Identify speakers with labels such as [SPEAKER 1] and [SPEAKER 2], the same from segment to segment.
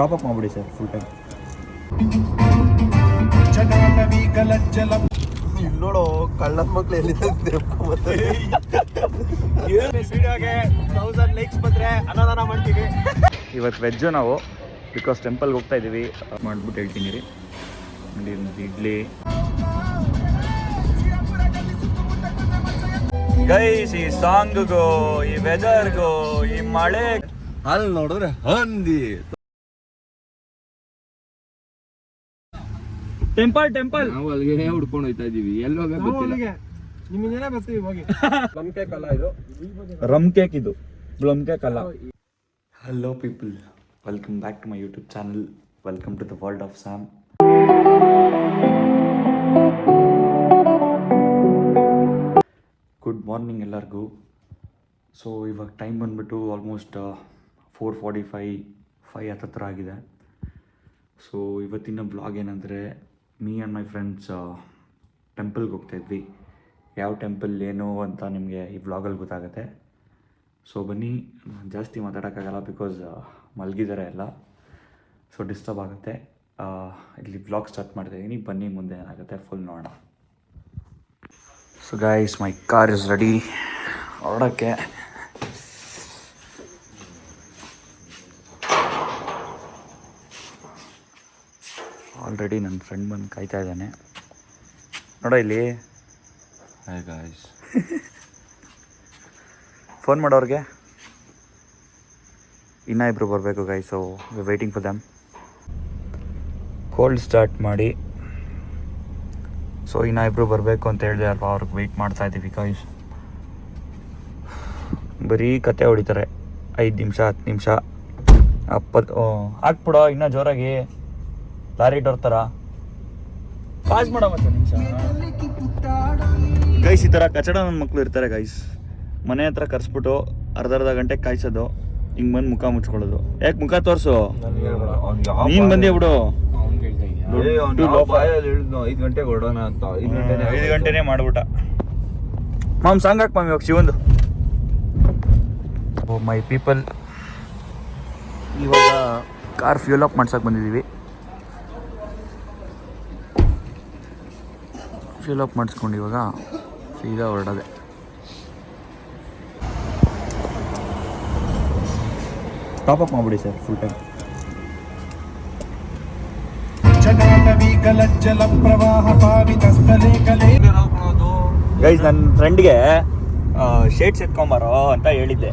[SPEAKER 1] Top up ಮಾಡ್ಬಿಡಿ sir full time.
[SPEAKER 2] ನೋಡೋ ಕಳ್ಳನ ಮಕ್ಳು ಎಲ್ಲಿದೆ ಲೈಕ್ಸ್ ಬಂದ್ರೆ ಅನ್ನದಾನ ಮಾಡ್ತೀವಿ.
[SPEAKER 1] ಇವತ್ತು ವೆಜ್ಜು ನಾವು, ಬಿಕಾಸ್ ಟೆಂಪಲ್ಗೆ ಹೋಗ್ತಾ ಇದ್ದೀವಿ. ಮಾಡ್ಬಿಟ್ಟು ಹೇಳ್ತೀನಿ ರೀ. ಇಡ್ಲಿ ಗೈಸ್, ಈ ಸಾಂಗ್ಗೂ ಈ ವೆದರ್ಗೂ ಈ ಮಳೆ
[SPEAKER 2] ಅಲ್ಲಿ ನೋಡಿದ್ರೆ ಹಂದಿ
[SPEAKER 1] ಟೆಂಪಲ್
[SPEAKER 2] ನಾವು ಅಲ್ಲಿಗೆ ಹುಡ್ಕೊಂಡು ಹೋಗ್ತಾ ಇದೀವಿ. ಎಲ್ಲೋಗ ನಿಮ್ಮಿಂದನೇ ಬರ್ತೀವಿ ಹೋಗಿ. ಪ್ಲಮ್ ಕೇಕ್ ಅಲ್ಲ ಇದು,
[SPEAKER 1] ರಮ್ ಕೇಕ್. ಇದು ಪ್ಲಮ್ ಕೇಕ್ ಅಲ್ಲ. Hello people, welcome back to my YouTube channel. Welcome to the world of Sam. Good morning ಎಲ್ಲರಿಗೂ. ಸೊ ಇವಾಗ ಟೈಮ್ ಬಂದುಬಿಟ್ಟು ಆಲ್ಮೋಸ್ಟ್ 4:45 ಹತ್ತಿರ ಆಗಿದೆ. ಸೊ ಇವತ್ತಿನ ಬ್ಲಾಗ್ ಏನಂದರೆ, ಮೀ ಆ್ಯಂಡ್ ಮೈ ಫ್ರೆಂಡ್ಸ್ ಟೆಂಪಲ್ಗೆ ಹೋಗ್ತಾಯಿದ್ವಿ. ಯಾವ ಟೆಂಪಲ್ ಏನು ಅಂತ ನಿಮಗೆ ಈ ಬ್ಲಾಗಲ್ಲಿ ಗೊತ್ತಾಗುತ್ತೆ. ಸೊ ಬನ್ನಿ, ಜಾಸ್ತಿ ಮಾತಾಡೋಕ್ಕಾಗಲ್ಲ ಬಿಕಾಸ್ ಮಲಗಿದ್ದಾರೆ ಎಲ್ಲ. ಸೊ ಡಿಸ್ಟರ್ಬ್ ಆಗುತ್ತೆ. ಇಲ್ಲಿ ಬ್ಲಾಗ್ ಸ್ಟಾರ್ಟ್ ಮಾಡ್ತಾಯಿದ್ದೀನಿ. ಬನ್ನಿ ಮುಂದೆ ಏನಾಗುತ್ತೆ ಫುಲ್ ನೋಡೋಣ. So guys, my car is ready ಹೊರಡೋಕ್ಕೆ. ಆಲ್ರೆಡಿ ನನ್ನ ಫ್ರೆಂಡ್ ಬಂದು ಕಾಯ್ತಾ ಇದ್ದಾನೆ. ನೋಡೋ ಇಲ್ಲಿ. Hi guys. ಫೋನ್ ಮಾಡೋರಿಗೆ ಇನ್ನೂ ಇಬ್ಬರು ಬರಬೇಕು guys. So we waiting for damn. Cold start ಮಾಡಿ. ಸೊ ಇನ್ನೂ ಇಬ್ಬರು ಬರಬೇಕು ಅಂತ ಹೇಳಿದೆ ಅಲ್ವಾ, ಅವ್ರಿಗೆ ವೆಯ್ಟ್ ಮಾಡ್ತಾ ಇದ್ದೀವಿ ಗೈಸ್. ಬರೀ ಕತೆ ಹೊಡಿತಾರೆ. 5 ನಿಮಿಷ 10 ನಿಮಿಷ ಹಾಕ್ಬಿಡೋ ಇನ್ನೂ ಜೋರಾಗಿ. ಲಾರಿ ಡೋರ್ ಥರ ಪಾಸ್ ಮಾಡೋ ಮತ್ತೆ ನಿಮಿಷ ಗೈಸ್. ಈ ಥರ ಕಚಡ ನನ್ನ ಮಕ್ಕಳು ಇರ್ತಾರೆ ಗೈಸ್. ಮನೆ ಹತ್ರ ಕರ್ಸ್ಬಿಟ್ಟು ಅರ್ಧ ಗಂಟೆ ಕಾಯಿಸೋದು, ಹಿಂಗೆ ಬಂದು ಮುಖ ಮುಚ್ಕೊಳ್ಳೋದು. ಯಾಕೆ ಮುಖ ತೋರಿಸು, ನೀನು ಬಂದೇ ಬಿಡು.
[SPEAKER 2] 5 ಗಂಟೆಗೆ ಹೊರಡೋಣ ಅಂತ
[SPEAKER 1] 5 ಗಂಟೆನೇ ಮಾಡ್ಬಿಟ್ಟ. ಮಾಮ್ ಸಾಂಗ್ ಹಾಕ್ ಮಾಮ್ ಇವಾಗ ಶಿವಂದು. ಓ ಮೈ ಪೀಪಲ್, ಇವಾಗ ಕಾರ್ ಫ್ಯೂಲ್ ಅಪ್ ಮಾಡ್ಸೋಕೆ ಬಂದಿದ್ದೀವಿ. ಫ್ಯೂಲ್ ಅಪ್ ಮಾಡಿಸ್ಕೊಂಡು ಇವಾಗ ಸೀದಾ ಹೊರಡೋದೆ. ಟಾಪ್ ಅಪ್ ಮಾಡ್ಬಿಡಿ ಸರ್ ಫುಲ್ ಟೈಮ್. ಗೈಸ್, ನನ್ನ ಫ್ರೆಂಡ್ಗೆ ಶೇಡ್ಸ್ ಎತ್ಕೊಂಬಾರೋ ಅಂತ ಹೇಳಿದ್ದೆ.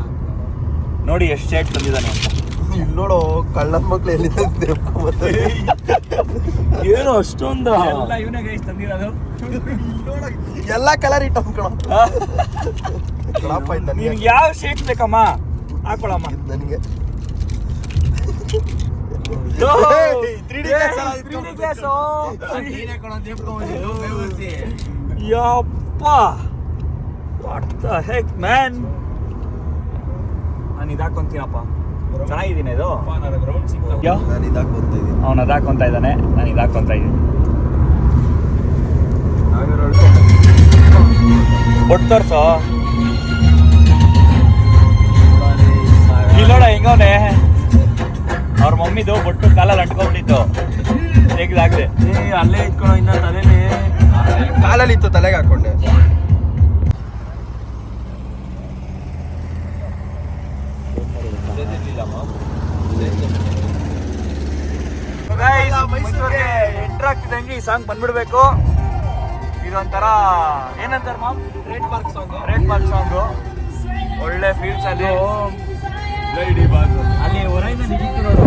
[SPEAKER 1] ನೋಡಿ ಎಷ್ಟು ಶೇಡ್ಸ್ ತಂದಿದ್ದಾನೆ ಅಂತ.
[SPEAKER 2] ನೋಡೋ ಕಳ್ಳನ ಮಕ್ಳು ಎಲ್ಲಿದೆ
[SPEAKER 1] ಏನು ಅಷ್ಟೊಂದು ಇವನೇ ಗೈಸ್ ತಂದಿರೋದು.
[SPEAKER 2] ಎಲ್ಲ ಕಲರ್ ಇಟ್ಟು
[SPEAKER 1] ನಿನ್ಗೆ ಯಾವ ಶೇಡ್ಸ್ ಬೇಕಮ್ಮ ಹಾಕೊಳಮ್ಮ.
[SPEAKER 2] ನನಗೆ
[SPEAKER 1] ಯಪ್ಪ, ವಾಟ್ ದ ಹೆಕ್ ಮ್ಯಾನ್. ನಾನು ಇದಾಕೊಂತೀನಪ್ಪ, ಚೆನ್ನಾಗಿದ್ದೀನಿ ಇದು. ಅವನು ಅದಾಕೊಂತ ಇದ್ದಾನೆ, ನಾನು ಇದಾಕೊಂತ ಇದ್ದೀನಿ. ಬೊಟ್ಟು ತೋರ್ಸೋ. ಇಲ್ಲೋಡ ಹೆಂಗವನೆ, ಅವ್ರ ಮಮ್ಮಿದು ಬೊಟ್ಟು ಕಾಲಲ್ಲಿ ಅಂಟ್ಕೊಂಡ್ಬಿಟ್ಟಿತ್ತು. ತೆಗ್ದಾಗ್ದೆ
[SPEAKER 2] ಅಲ್ಲೇ ಇಟ್ಕೊಳೋ. ಇನ್ನ ತಲೆನೇ ಕಾಲಲ್ಲಿ ಇತ್ತು, ತಲೆಗೆ ಹಾಕೊಂಡೆ.
[SPEAKER 1] ಮೈಸೂರಿಗೆ ಎಂಟ್ರ್ ಆಗ್ತಿದ್ದಂಗೆ ಈ ಸಾಂಗ್ ಬಂದ್ಬಿಡ್ಬೇಕು. ಇದೊಂಥರ ಏನಂತಾರ ಮಾಮ್, ರೇಡ್ ಮಾರ್ಕ್ ಸಾಂಗು. ಒಳ್ಳೆ ಫೀಲ್ಸ್ ಅಲ್ಲಿ ಅಲ್ಲಿ ಹೊರಗಿಂದ ನಿಗಿತ್ತು ನೋಡು.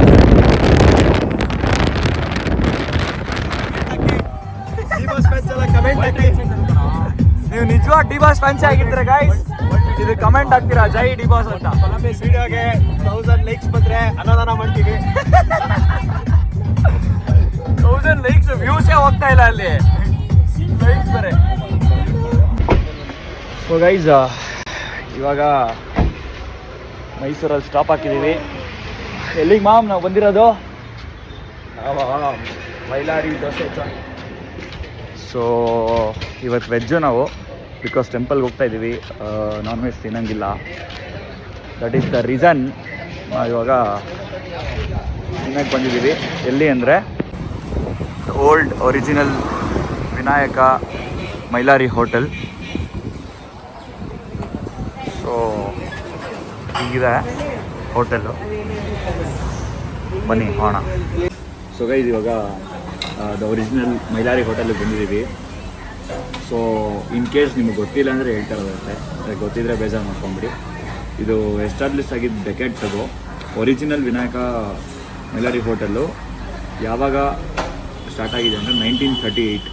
[SPEAKER 1] ನೀವು ನಿಜವಾಗ ಡಿ ಬಾಸ್ ಫ್ಯಾನ್ಸ್ ಆಗಿದ್ರೆ ಗೈಸ್, ಇದು ಕಮೆಂಟ್ ಹಾಕ್ತೀರಾ ಜೈ ಡಿ ಬಾಸ್ ಅಂತ.
[SPEAKER 2] ಕೊಲಂಬಿಯಸ್ ವಿಡಿಯೋಗೆ 1000 ಲೈಕ್ಸ್ ಬಂದ್ರೆ ಅನ್ನದಾನ ಮಾಡ್ತೀವಿ.
[SPEAKER 1] 1000 ಲೈಕ್ಸ್ ವ್ಯೂಸೇ ಹೋಗ್ತಾ ಇಲ್ಲ ಅಲ್ಲಿ, ಲೈಕ್ಸ್ ಬರೇ. ಸೊ ಗೈಸ್, ಇವಾಗ ಮೈಸೂರಲ್ಲಿ ಸ್ಟಾಪ್ ಹಾಕಿದ್ದೀವಿ. ಎಲ್ಲಿಗೆ ಮಾಮ್ ನಾವು ಬಂದಿರೋದು?
[SPEAKER 2] ಮೈಲಾರಿ ದೋಸೆ.
[SPEAKER 1] ಸೊ ಇವತ್ತು ವೆಜ್ಜು ನಾವು, ಬಿಕಾಸ್ ಟೆಂಪಲ್ಗೆ ಹೋಗ್ತಾ ಇದ್ದೀವಿ. ನಾನ್ ವೆಜ್ ತಿನ್ನಂಗಿಲ್ಲ. ದಟ್ ಈಸ್ ದ ರೀಸನ್ ನಾವು ಇವಾಗ ತಿನ್ನಕ್ಕೆ ಬಂದಿದ್ದೀವಿ. ಎಲ್ಲಿ ಅಂದರೆ old original Vinayaka Mylari hotel. So ಹೀಗಿದೆ ಹೋಟೆಲ್ಲು, ಬನ್ನಿ ಹೋಣ. ಸೊ ಗೈಸ್ ಇವಾಗ ದ ಒರಿಜಿನಲ್ ಮೈಲಾರಿ ಹೋಟೆಲ್ಗೆ ಬಂದಿದ್ದೀವಿ. ಸೊ ಇನ್ ಕೇಸ್ ನಿಮಗೆ ಗೊತ್ತಿಲ್ಲ ಅಂದರೆ ಹೇಳ್ತಾ ಇರೋದಂತೆ, ಗೊತ್ತಿದ್ದರೆ ಬೇಜಾರು ಮಾಡ್ಕೊಂಬಿಡಿ. ಇದು ಎಸ್ಟಾಬ್ಲಿಷ್ ಆಗಿದ್ದು ಡೆಕೆಡ್ಸ್ ಅದು. ಒರಿಜಿನಲ್ ವಿನಾಯಕ ಮೈಲಾರಿ ಹೋಟೆಲ್ಲು ಯಾವಾಗ ಸ್ಟಾರ್ಟ್ ಆಗಿದೆ ಅಂದರೆ 1938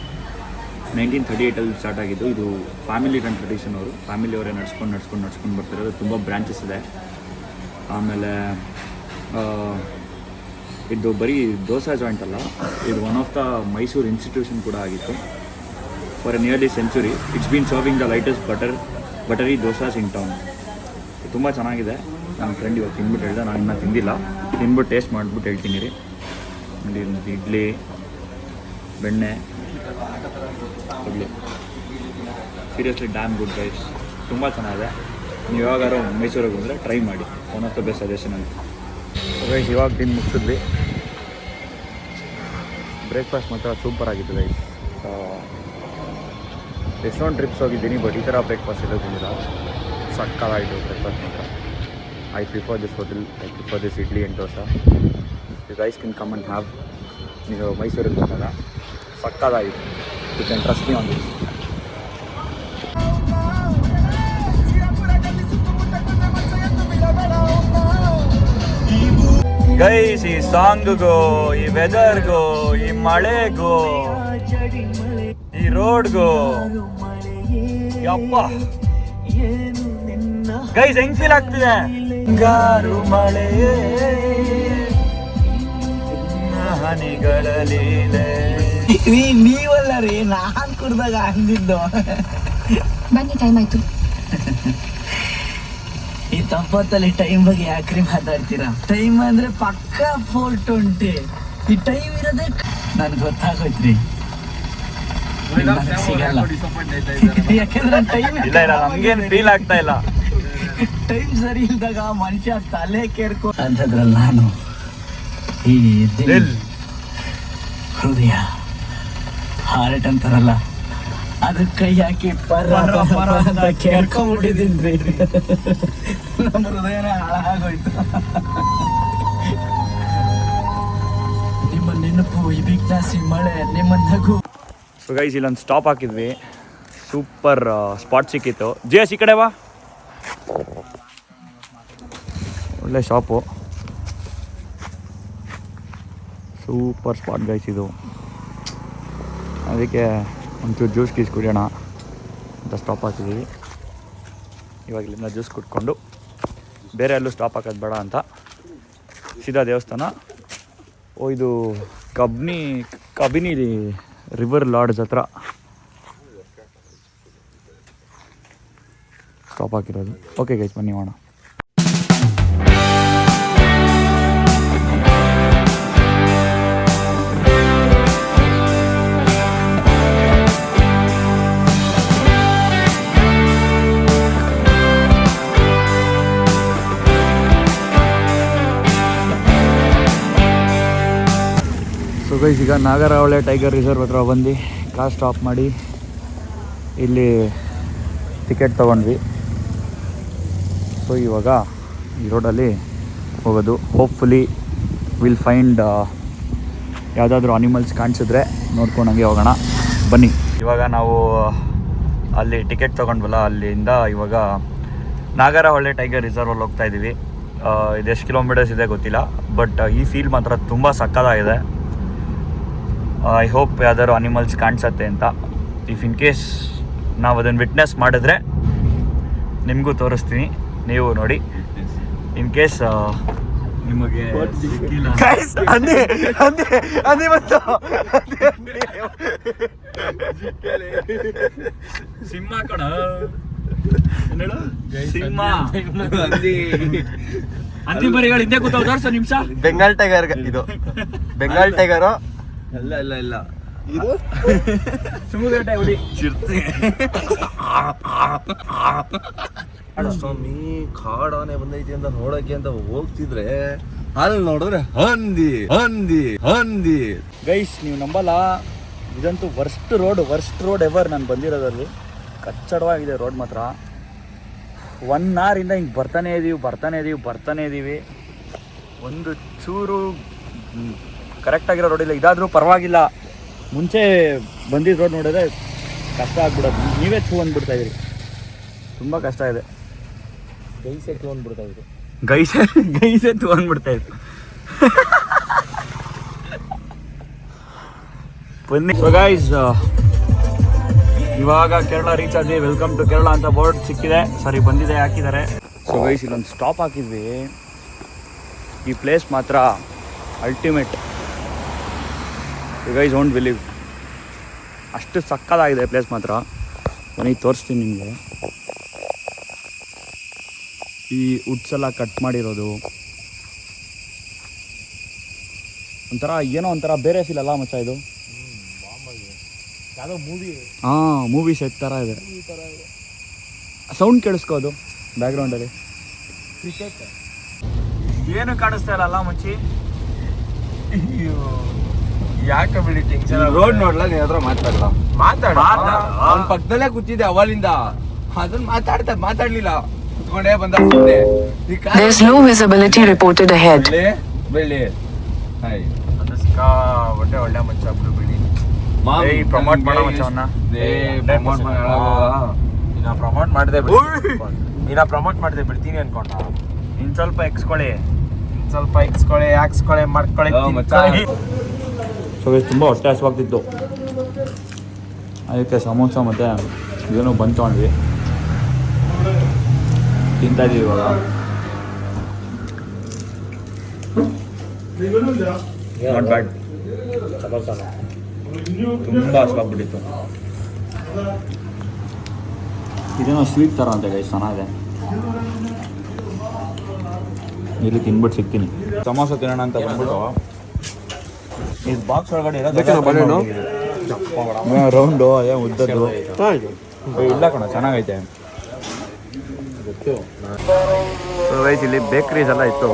[SPEAKER 1] ಸ್ಟಾರ್ಟ್ ಆಗಿದ್ದು. ಇದು ಫ್ಯಾಮಿಲಿ ರನ್ ಟ್ರೆಡಿಷನ್. ಫ್ಯಾಮಿಲಿಯವರೇ ನಡ್ಸ್ಕೊಂಡು ಬರ್ತಿರೋದು. ತುಂಬ ಬ್ರಾಂಚಸ್ ಇದೆ. ಆಮೇಲೆ ಇದು ಬರೀ ದೋಸಾ ಜಾಯಿಂಟ್ ಅಲ್ಲ, ಇದು one of the Mysore institution ಕೂಡ ಆಗಿತ್ತು for a nearly century. It's been serving the lightest buttery dosas in town. ತುಂಬ ಚೆನ್ನಾಗಿದೆ. ನನ್ನ ಫ್ರೆಂಡ್ ಇವತ್ತು ತಿಂದ್ಬಿಟ್ಟು ಹೇಳ್ದೆ, ನಾನು ಇನ್ನೂ ತಿಂದಿಲ್ಲ. ತಿಂದ್ಬಿಟ್ಟು ಟೇಸ್ಟ್ ಮಾಡಿಬಿಟ್ಟು ಹೇಳ್ತೀನಿ ರೀ. ನೋಡಿ ಇಡ್ಲಿ, ಬೆಣ್ಣೆ, idli seriously damn good guys. ತುಂಬ ಚೆನ್ನಾಗಿದೆ. ನೀವು ಯಾವಾಗಾರು ಮೈಸೂರಿಗೆ ಬಂದರೆ ಟ್ರೈ ಮಾಡಿ. One of the best suggestion ಅಂತ ಗೈಸ್. ಇವಾಗ ತಿಂದು ಮುಗಿಸಿದ್ವಿ. ಬ್ರೇಕ್ಫಾಸ್ಟ್ ಮಾತ್ರ ಸೂಪರ್ ಆಗಿತ್ತು ಗೈಸ್. ಎಷ್ಟೊಂದು ಟ್ರಿಪ್ಸ್ ಹೋಗಿದ್ದೀನಿ, ಬಟ್ ಈ ಥರ ಬ್ರೇಕ್ಫಾಸ್ಟ್ ಎಲ್ಲ ತಿಂದಿಲ್ಲ. ಸಕ್ಕತ್ತಾಯಿತು ಬ್ರೇಕ್ಫಾಸ್ಟ್ ಮಾತ್ರ. I prefer this hotel, I prefer this idli and dosa. You guys can come and have. ನೀವು ಮೈಸೂರಿಗೆ ಬಂದಾಗ ಸಕ್ಕತ್ತಾಯಿತು. You can trust me on this. Guys ಈ ಸಾಂಗ್ಗೂ, ಈ ವೆದರ್ಗೂ, ಈ ಮಳೆಗೂ, ಈ ರೋಡ್ಗೂ ಯಪ್ಪ ಗೈಸ್ ಹೆಂಗ್ ಫೀಲ್ ಆಗ್ತಿದೆ. ಹಿಂಗಾರು ಮಳೆಯೇ ಹನಿಗಳ ಲೀಲೆ.
[SPEAKER 3] ನೀವಲ್ಲ ರೀ, ನಾನ್ ಕುಡ್ದಾಗ ಅಂದಿದ್ದು.
[SPEAKER 4] ಬನ್ನಿ, ಟೈಮ್ ಆಯ್ತು.
[SPEAKER 3] ಈ ತಂಪತ್ತಲ್ಲಿ ಟೈಮ್ ಬಗ್ಗೆ ಯಾಕ್ರಿ ಮಾತಾಡ್ತೀರಾ? ಟೈಮ್ ಅಂದ್ರೆ ಪಕ್ಕ 4:20. ಈ ಟೈಮ್ ಇರೋದೇ ನನ್ಗೆ ಗೊತ್ತಾಗೋಯ್ತ್ರಿ. ಸಿಗಲ್ಲ ಯಾಕಂದ್ರೆ ಟೈಮ್
[SPEAKER 1] ಇಲ್ಲ ಇಲ್ಲ, ನಮ್ಗೇನು ಫೀಲ್ ಆಗ್ತಾ ಇಲ್ಲ.
[SPEAKER 3] ಟೈಮ್ ಸರಿ ಇಲ್ದಾಗ ಮನುಷ್ಯ ತಲೆ ಕೇರ್ಕೊ ಅಂತದ್ರಲ್ಲ. ನಾನು ಈ ದಿಲ್, ಹೃದಯ, ಹಾರ್ಟ್ ಅಂತಾರಲ್ಲ, ಅದಕ್ಕೆ ಕೈ ಹಾಕಿ ಪರ ಕೇಳ್ಕೊಂಡ್ಬಿಟ್ಟಿದ್ದೀನಿ. ನಮ್ಮ ಹೃದಯನೇ ಹಾಳಾಗೋಯ್ತು. ನಿಮ್ಮ ನೆನಪು, ಈ ಬಿಗ್ಲಾಸಿ ಮಳೆ, ನಿಮ್ಮ ನಗು.
[SPEAKER 1] ಸೊ ಗೈಸ್ ಇಲ್ಲೊಂದು ಸ್ಟಾಪ್ ಹಾಕಿದ್ವಿ. ಸೂಪರ್ ಸ್ಪಾಟ್ ಸಿಕ್ಕಿತ್ತು. ಜೇಸ್ ಈ ಕಡೆ ಬಾ. ಒಳ್ಳೆ ಶಾಪು, ಸೂಪರ್ ಸ್ಪಾಟ್ ಗೈಸ್ ಇದು. ಅದಕ್ಕೆ ಒಂಚೂರು ಜ್ಯೂಸ್ ಗೀಸ್ ಕುಡಿಯೋಣ ಅಂತ ಸ್ಟಾಪ್ ಹಾಕಿದ್ದೀವಿ. ಇವಾಗ ಇಲ್ಲಿಂದ ಜ್ಯೂಸ್ ಕುಟ್ಕೊಂಡು ಬೇರೆ ಎಲ್ಲೂ ಸ್ಟಾಪ್ ಹಾಕೋದು ಬೇಡ ಅಂತ ಸೀದಾ ದೇವಸ್ಥಾನ. ಇದು ಕಬಿನಿ ರಿವರ್ ಲಾಡ್ಜ್ ಹತ್ರ ಸ್ಟಾಪ್ ಹಾಕಿರೋದು. ಓಕೆ ಗೈಸ್ ಬನ್ನಿ ಹೋಣ. ಸೊ ಗೈಸ್ ಈಗ ನಾಗರಹೊಳೆ ಟೈಗರ್ ರಿಸರ್ವ್ ಹತ್ರ ಬಂದು ಕಾರ್ ಸ್ಟಾಪ್ ಮಾಡಿ ಇಲ್ಲಿ ಟಿಕೆಟ್ ತೊಗೊಂಡ್ವಿ. ಸೊ ಇವಾಗ ಈ ರೋಡಲ್ಲಿ ಹೋಗೋದು. ಹೋಪ್ಫುಲಿ ವಿಲ್ ಫೈಂಡ್ ಯಾವುದಾದ್ರೂ ಅನಿಮಲ್ಸ್ ಕಾಣಿಸಿದ್ರೆ ನೋಡ್ಕೊಂಡಂಗೆ ಹೋಗೋಣ. ಬನ್ನಿ. ಇವಾಗ ನಾವು ಅಲ್ಲಿ ಟಿಕೆಟ್ ತೊಗೊಂಡ್ವಲ್ಲ, ಅಲ್ಲಿಂದ ಇವಾಗ ನಾಗರಹೊಳೆ ಟೈಗರ್ ರಿಸರ್ವಲ್ಲಿ ಹೋಗ್ತಾ ಇದ್ದೀವಿ. ಇದೆಷ್ಟು ಕಿಲೋಮೀಟರ್ಸ್ ಇದೆ ಗೊತ್ತಿಲ್ಲ, ಬಟ್ ಈ ಫೀಲ್ ಮಾತ್ರ ತುಂಬ ಸಕ್ಕತ್ತಾಗಿದೆ. ಐ ಹೋಪ್ ಯಾವ್ದಾದ್ರು ಅನಿಮಲ್ಸ್ ಕಾಣಿಸತ್ತೆ ಅಂತ. ಇಫ್ ಇನ್ ಕೇಸ್ ನಾವು ಅದನ್ನು ವಿಟ್ನೆಸ್ ಮಾಡಿದ್ರೆ ನಿಮಗೂ ತೋರಿಸ್ತೀನಿ, ನೀವು ನೋಡಿ. ಇನ್ ಕೇಸ್ ನಿಮಗೆ ಸಿಂಹ ಕಣ, ಸಿಂಹ ಅಂದಿ ಬರಿಗಳು ಹಿಂದೆ ಕೂತಾವ. ನಿಮಿಷ
[SPEAKER 2] ಬೆಂಗಾಲ್ ಟೈಗರ್ ಇದು. ಬೆಂಗಾಲ್ ಟೈಗರು ಇಲ್ಲ ಇಲ್ಲ ಇಲ್ಲ, ಇದು
[SPEAKER 1] ಸುಮುಗಟ್ಟೆ ಹುಡಿ
[SPEAKER 2] ಚಿರ್ತೆ. ಸ್ವಾಮಿ ಕಾಡಾನೆ ಬಂದೈತಿ ಅಂತ ನೋಡಕ್ಕೆ ಅಂತ ಹೋಗ್ತಿದ್ರೆ ಅಲ್ಲಿ ನೋಡಿದ್ರೆ ಹಂದಿ ಹಂದಿ ಹಂದಿ.
[SPEAKER 1] ಗೈಸ್ ನೀವು ನಂಬಲ್ಲ, ಇದಂತೂ ವರ್ಸ್ಟ್ ರೋಡ್ ಎವರ್ ನಾನು ಬಂದಿರೋದಲ್ಲಿ. ಕಚ್ಚಡವಾಗಿದೆ ರೋಡ್ ಮಾತ್ರ. 1 ಅವರಿಂದ ಹಿಂಗೆ ಬರ್ತಾನೆ ಇದೀವಿ. ಒಂದು ಚೂರು ಕರೆಕ್ಟಾಗಿರೋ ರೋಡಿಲ್ಲ. ಇದಾದರೂ ಪರವಾಗಿಲ್ಲ, ಮುಂಚೆ ಬಂದಿದ್ದ ರೋಡ್ ನೋಡಿದ್ರೆ ಕಷ್ಟ ಆಗ್ಬಿಡೋದು. ನೀವೇ ಥೂ ಅಂದ್ಬಿಡ್ತಾಯಿದ್ರಿ, ತುಂಬ ಕಷ್ಟ ಇದೆ.
[SPEAKER 2] ಗೈಸೆ ತೊಗೊಂಡ್ಬಿಡ್ತಾ ಇದ್ರು.
[SPEAKER 1] ಗೈಸೆ ಥೂ ಅಂದ್ಬಿಡ್ತಾಯಿದ್ರು. ಬನ್ನಿ ಗೈಸ್, ಇವಾಗ ಕೇರಳ ರೀಚ್ ಆದ್ವಿ. ವೆಲ್ಕಮ್ ಟು ಕೇರಳ ಅಂತ ಬೋರ್ಡ್ ಸಿಕ್ಕಿದೆ, ಸಾರಿ ಬಂದಿದೆ, ಹಾಕಿದ್ದಾರೆ. ಸೊ ಗೈಸ್ ಇಲ್ಲೊಂದು ಸ್ಟಾಪ್ ಹಾಕಿದ್ವಿ. ಈ ಪ್ಲೇಸ್ ಮಾತ್ರ ಅಲ್ಟಿಮೇಟ್. ಗೈಸ್ ಡೋಂಟ್ ಬಿಲೀವ್, ಅಷ್ಟು ಸಕ್ಕತ್ತಾಗಿದೆ ಪ್ಲೇಸ್ ಮಾತ್ರ. ನನಗೆ ತೋರಿಸ್ತೀನಿ ನಿಮಗೆ. ಈ ವುಡ್ಸ್ ಎಲ್ಲ ಕಟ್ ಮಾಡಿರೋದು ಒಂಥರ ಏನೋ ಒಂಥರ ಬೇರೆ ಫೀಲ್ ಅಲ್ಲ ಮಚ್ಚ ಇದು.
[SPEAKER 2] ಯಾವುದೋ ಮೂವಿ.
[SPEAKER 1] ಹಾಂ, ಮೂವಿ ಸೆಟ್ ಥರ ಇದೆ. ಸೌಂಡ್ ಕೇಳಿಸ್ಕೋದು ಬ್ಯಾಕ್ಗ್ರೌಂಡಲ್ಲಿ.
[SPEAKER 2] ಕ್ರಿಕೆಟ್
[SPEAKER 1] ಏನು ಕಾಣಿಸ್ತಾ ಇಲ್ಲ ಮಚ್ಚಿ.
[SPEAKER 2] ಯಾಕೆ ಬಿಡಿ ಟೆನ್ಷನ್.
[SPEAKER 3] ರೋಡ್ ನೋಡ್ಲಾ, ನೀನ್ ಹತ್ರ ಮಾತಾಡ.
[SPEAKER 2] ಅವ್ನ ಪಕ್ಕದಲ್ಲೇ ಕೂತಿದ್ದೆ ಅವಲಿಂದ. ಅದನ್ನ ಮಾತಾಡ್ಲಿಲ್ಲ, ಕುತ್ಕೊಂಡೇ ಬಂದ.
[SPEAKER 5] There's low visibility reported ahead.
[SPEAKER 2] ಬೆಳ್ಳಿ
[SPEAKER 1] ಒಳ್ಳೆ ಮಚ್ಚ ಬಿಡಿ. ಪ್ರಮೋಟ್ ಮಾಡೋ ಮಚ್ಚವನ್ನ
[SPEAKER 2] ಪ್ರಮೋಟ್ ಮಾಡಿದೆ ಬಿಡ್ತೀನಿ ಅನ್ಕೊಂಡ.
[SPEAKER 1] ಇನ್ನು ಸ್ವಲ್ಪ ಎಕ್ಸ್ಕೊಳ್ಳಿ,
[SPEAKER 2] ಹಾಕ್ಸ್ಕೊಳ್ಳಿ ಮಾಡ್ಕೊಳ್ಳಿ.
[SPEAKER 1] ಸೊ ತುಂಬ ಹೊಟ್ಟೆ ಹಸುವಾಗ್ತಿತ್ತು, ಅದಕ್ಕೆ ಸಮೋಸ ಮತ್ತು ಏನೋ ಬಂದು ತೊಗೊಂಡ್ವಿ, ತಿಂತಾಯಿದ್ದೀವಿ ಇವಾಗ. ನಾಟ್ ಬ್ಯಾಡ್, ತುಂಬ ಹಸುವಾಗ್ಬಿಟ್ಟಿತ್ತು. ಇದೇನೋ ಸ್ವೀಟ್ ಥರ ಅಂತ ಗೈಸ್, ಚೆನ್ನಾಗಿದೆ. ಇಲ್ಲಿ ತಿನ್ಬಿಟ್ಟು ಸಿಗ್ತೀನಿ. ಸಮೋಸ ತಿನ್ನೋಣ ಅಂತ ಬಂದ್ಬಿಟ್ಟು ಇದು ಬಾಕ್ಸ್ ಒಳಗಡೆ ರೌಂಡು ಅದೇ ಉದ್ದದ್ದು ಇಲ್ಲ ಕಣ, ಚೆನ್ನಾಗೈತೆ. ಸೊ ಗೈಸ್ ಇಲ್ಲಿ ಬೇಕ್ರೀಸ್ ಎಲ್ಲ ಇತ್ತು,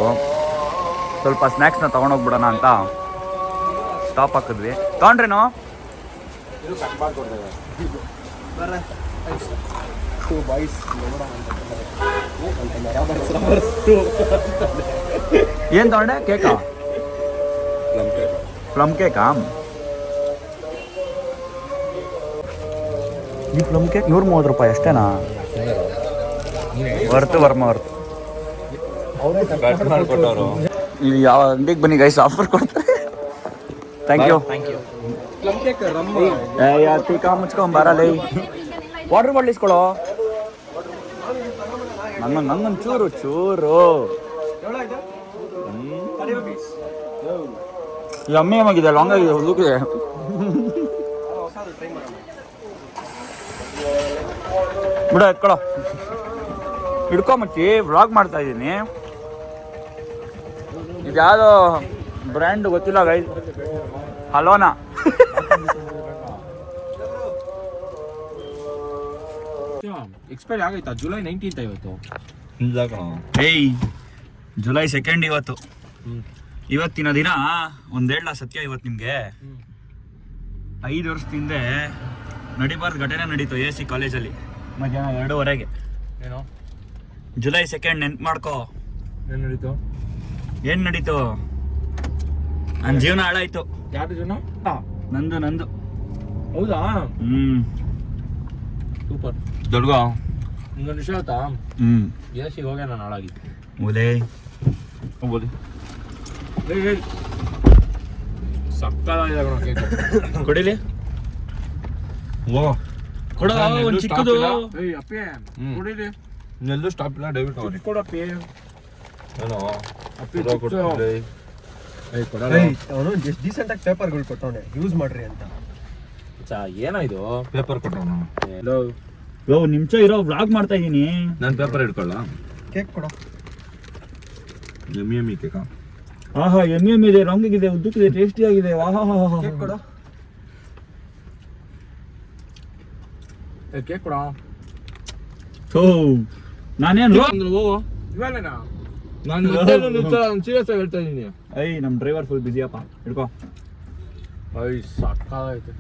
[SPEAKER 1] ಸ್ವಲ್ಪ ಸ್ನ್ಯಾಕ್ಸ್ನ ತೊಗೊಂಡೋಗ್ಬಿಡೋಣ ಅಂತ ಸ್ಟಾಪ್ ಹಾಕಿದ್ವಿ. ತೊಗೊಂಡ್ರೇನು ಏನು ತೊಗೊಂಡೆ? ಕೇಕಾ? ಪ್ಲಮ್ ಕೇಕಾ? ಈ ಪ್ಲಮ್ ಕೇಕ್ 130 ರೂಪಾಯಿ ಅಷ್ಟೇನಾ? ವರ್ತು ಇಲ್ಲಿ ಯಾವ ಅಂಗಡಿಗೆ ಬನ್ನಿ ಗೈಸ್, ಆಫರ್ ಕೊಡ್ತಾರೆ. Thank you. ತೀಕಾ ಮುಚ್ಕೊಂಬರಲ್ಲ. ವಾಟರ್ ಬಾಟ್ಲ್ ಇಸ್ಕೊಳ್ಳೋ. ನಂಗೊಂದು ಚೂರು ಅಮ್ಮಿ ಆಗಿದೆ, ಲಾಂಗ್ ಆಗಿದೆ, ಹುಡುಕಿದೆ. ಬಿಡ ಎತ್ಕೊಳ್ಳೋ, ಹಿಡ್ಕೊಂಬಚ್ಚಿ. ವ್ಲಾಗ್ ಮಾಡ್ತಾ ಇದ್ದೀನಿ. ಇದು ಯಾವುದೋ ಬ್ರ್ಯಾಂಡ್ ಗೊತ್ತಿಲ್ಲ ಗೈಸ್, ಹಲೋನಾ.
[SPEAKER 2] ಎಕ್ಸ್ಪೈರ್ ಆಗೈತಾ? ಜುಲೈ 19 ಇವತ್ತು.
[SPEAKER 1] ಏಯ್, ಜುಲೈ 2 ಇವತ್ತು. ಇವತ್ತಿನ ದಿನ ಒಂದು ಹೇಳ ಸತ್ಯ. ಇವತ್ತು ನಿಮಗೆ 5 ವರ್ಷದ ಹಿಂದೆ ನಡಿಬಾರ್ದು ಘಟನೆ ನಡೀತು AC ಕಾಲೇಜಲ್ಲಿ ಮಧ್ಯಾಹ್ನ 2:30ಗೆ.
[SPEAKER 2] ಏನೋ
[SPEAKER 1] ಜುಲೈ 2 ನೆನ್ಪು ಮಾಡ್ಕೋ.
[SPEAKER 2] ಏನು ನಡೀತು?
[SPEAKER 1] ಏನು ನಡೀತು? ನನ್ನ ಜೀವನ ಹಾಳಾಯ್ತು.
[SPEAKER 2] ಯಾರು ಜನ?
[SPEAKER 1] ನಂದು.
[SPEAKER 2] ಹೌದಾ? ಸೂಪರ್
[SPEAKER 1] ದೊಡ್ಡ.
[SPEAKER 2] ನಿಂಗೊಂದು ವಿಷಯ ಆಯ್ತಾ? AC ಹೋಗಿ ನಾನು ಹಾಳಾಗಿದ್ದೆ.
[SPEAKER 1] ಓಲೆ
[SPEAKER 2] ಸಕ್ಕತ್ತಾಗಿದೆ
[SPEAKER 1] ಕೊಡಿಲಿ. ಕೊಡ ಒಂದು ಚಿಕ್ಕದು.
[SPEAKER 2] ಎಲ್ಲೂ ಸ್ಟಾಪ್ ಇಲ್ಲ, ದಯವಿಟ್ಟು ಕೊಡಪ್ಪಿ.
[SPEAKER 3] ಅವನು ಡೀಸೆಂಟ್ ಆಗಿ ಪೇಪರ್ಗಳು ಕೊಟ್ಟವನೆ, ಯೂಸ್ ಮಾಡ್ರಿ ಅಂತ.
[SPEAKER 2] ಏನೋ ಇದು ಪೇಪರ್ ಕೊಟ್ಟವನು.
[SPEAKER 1] ನಿಮಿಷ ಇರೋ, ವ್ಲಾಗ್ ಮಾಡ್ತಾ ಇದ್ದೀನಿ.
[SPEAKER 2] ನಾನು ಪೇಪರ್ ಹಿಡ್ಕೊಳ್ಳ.
[SPEAKER 3] ಕೇಕ್ ಕೊಡ.
[SPEAKER 2] ಎಮ್ಮಿ ಕೇಕ.
[SPEAKER 1] ಆಹಾ, ಎಮ್ಮೆ ಇದೆ, ರಂಗಿದೆ, ಉದ್ದಕ್ಕಿದೆ, ಟೇಸ್ಟಿ ಆಗಿದೆ.
[SPEAKER 3] ಕೇಕ್ ಕೊಡ.
[SPEAKER 2] ಕೇಕ್ ಕೊಡ.
[SPEAKER 1] ನಾನೇನು
[SPEAKER 2] ಹೋಗು. ಇವಾಗೇನಾ ನಾನು ಸೀರಿಯಸ್ ಆಗಿ ಹೇಳ್ತಾ ಇದೀನಿ.
[SPEAKER 1] ನಮ್ಮ ಡ್ರೈವರ್ ಫುಲ್ ಬಿಸಿಯಪ್ಪ, ಹಿಡ್ಕೋ.
[SPEAKER 2] ಸಾಕಾಗೈತೆ.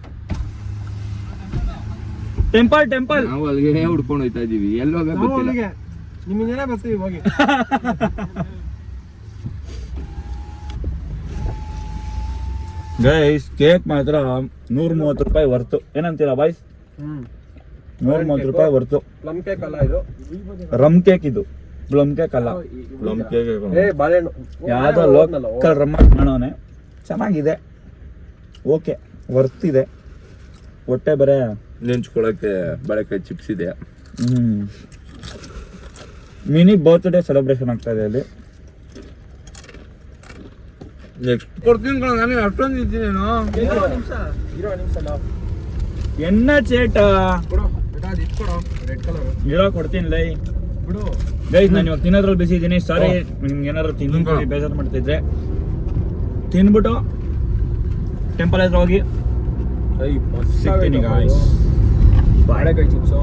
[SPEAKER 1] ಟೆಂಪಲ್
[SPEAKER 2] ನಾವು ಅಲ್ಲಿಗೆ ಹುಡ್ಕೊಂಡು ಹೋಯ್ತಾ ಇದೀವಿ, ಎಲ್ಲಿ ಹೋಗ ಗೊತ್ತಿಲ್ಲ.
[SPEAKER 3] ನಿಮ್ಮಿಂದನೇ ಬರ್ತೀವಿ ಹೋಗಿ.
[SPEAKER 1] ಗೈಸ್, ಕೇಕ್ ಮಾತ್ರ 130 ರೂಪಾಯಿ ವರ್ತು. ಏನಂತೀರಾ ಬಾಯ್ಸ್? 130 ರೂಪಾಯಿ ವರ್ತು.
[SPEAKER 2] ಪ್ಲಮ್ ಕೇಕ್ ಅಲ್ಲ ಇದು,
[SPEAKER 1] ರಮ್ ಕೇಕ್ ಇದು, ಪ್ಲಮ್ ಕೇಕ್ ಅಲ್ಲ.
[SPEAKER 2] ಬಾಳೆಹಣ್ಣು
[SPEAKER 1] ಯಾವ್ದೋ ಲೋಕಲ್ ರಮ್ಮ ಮಾಡೋನೆ. ಚೆನ್ನಾಗಿದೆ, ಓಕೆ, ವರ್ತಿದೆ. ಹೊಟ್ಟೆ ಬೇರೆ
[SPEAKER 2] ನೆಂಚ್ಕೊಳಕ್ಕೆ ಬಾಳೆಕಾಯಿ ಚಿಪ್ಸ್ ಇದೆ.
[SPEAKER 1] ಮಿನಿ ಬರ್ತ್ಡೇ ಸೆಲೆಬ್ರೇಷನ್ ಆಗ್ತಾ ಇದೆ ಅಲ್ಲಿ.
[SPEAKER 2] ನೆಕ್ಸ್ಟ್ ಕೊಡ್ತೀನಿ ಕಣ, ನಾನು ಅಷ್ಟೊಂದು ಇದ್ದೀನೇನೋ.
[SPEAKER 1] ಎನ್ನ ಚೇಟ
[SPEAKER 2] ರೆಡ್ ಕಲರ್
[SPEAKER 1] ಇರೋ ಕೊಡ್ತೀನಿ ಲೈ
[SPEAKER 2] ಬಿಡು.
[SPEAKER 1] ಗೈಸ್, ನಾನು ಇವಾಗ ತಿನ್ನೋದ್ರಲ್ಲಿ ಬಿಸಿ ಇದ್ದೀನಿ. ಸಾರಿ ನಿಮ್ಗೆ ಏನಾದ್ರು ತಿಂದು ಬೇಜಾರು ಮಾಡ್ತಿದ್ರೆ. ತಿನ್ಬಿಟ್ಟು ಟೆಂಪಲ್ ಹತ್ರ ಹೋಗಿ ಸಿಗ್ತೀನಿ ಗಾಯ್ಸ್.
[SPEAKER 2] ಬಾಳೆಕಾಯಿ ಚಿಪ್ಸು